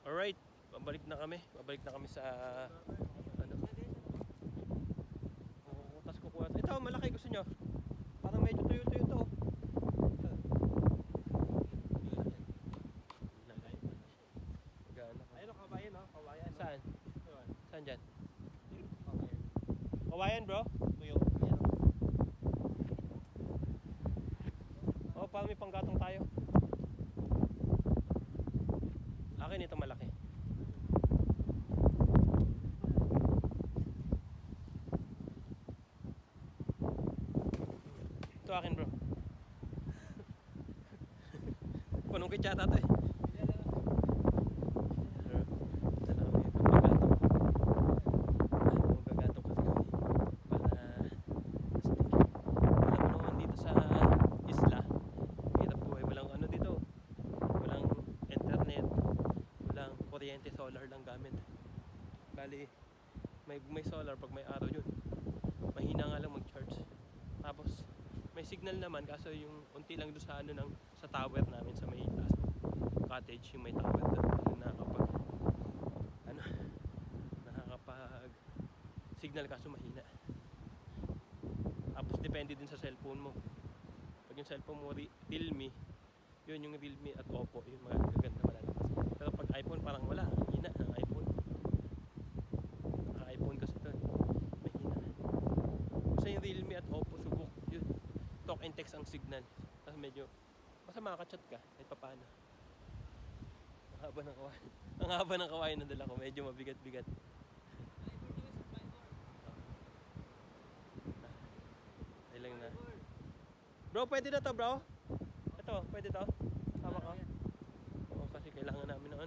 Alright, babalik na kami. Babalik na kami sa ano. Tapos kukuha. Ito, malaki gusto nyo. Parang medyo tuyo-tuyo to. Ayun, kawayan, no? Kawayan. Saan? Saan dyan? Kawayan. Kawayan bro? Tuyo. Oh, parang may panggatong tayo. Akin ito malaki. Ito akin bro. Punong kitsa to eh. Kuryente, solar lang gamit. Bali, may solar pag may araw yun. Mahina nga lang mag-charge. Tapos, may signal naman kaso yung unti lang doon sa sa tower namin sa may taas cottage, yung may tower doon nakakapag signal kaso mahina. Tapos depende din sa cellphone mo. Pag yung cellphone mo Realme, yun yung Realme at Oppo, yung mga gaganda malalakas. Pero pag iPhone parang wala, hina ang iPhone. iPhone kasi ito, may hina. Basta yung Realme at Oppo, subok yun. Talk and text ang signal. Kasi medyo, basta makaka-chat ka, kahit papaano. Ang haba ng kawain. Ang haba ng kawain na dala ko, medyo mabigat-bigat. Ilang na. Bro, pwede na to bro? Ito, pwede to? Tama ka? Oo, kasi kailangan namin ng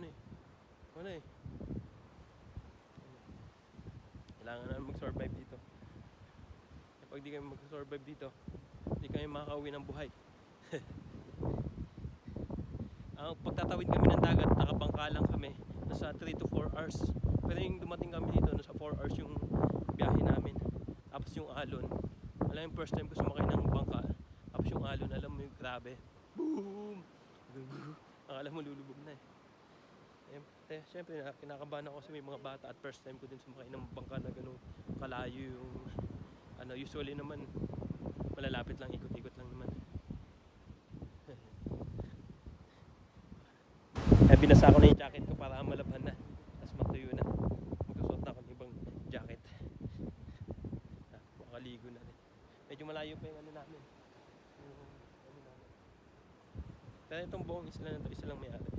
kailangan namin mag-survive dito. Kapag di kami mag-survive dito, di kami makakauwi ng buhay. Ang pagtatawid kami ng dagat, nakabangka lang kami, nasa 3 to 4 hours. Pero yung dumating kami dito, nasa 4 hours yung biyahe namin. Tapos yung alon, alam yung first time ko sumakay ng bangka. Tapos yung alon, alam mo yung grabe. Boom! Akala mo lulubog na eh. Siyempre kinakabahan ako kasi may mga bata at first time ko din sumakay ng bangka na ganun kalayo yung usually naman malalapit lang, ikot-ikot lang naman. Binasa ko na yung jacket ko para malabhan na, tapos matuyo na. Magsusot na ako ng ibang jacket. Makaligo na rin. Medyo malayo pa yung namin. Pero itong buong isla na to, isa lang may-ari.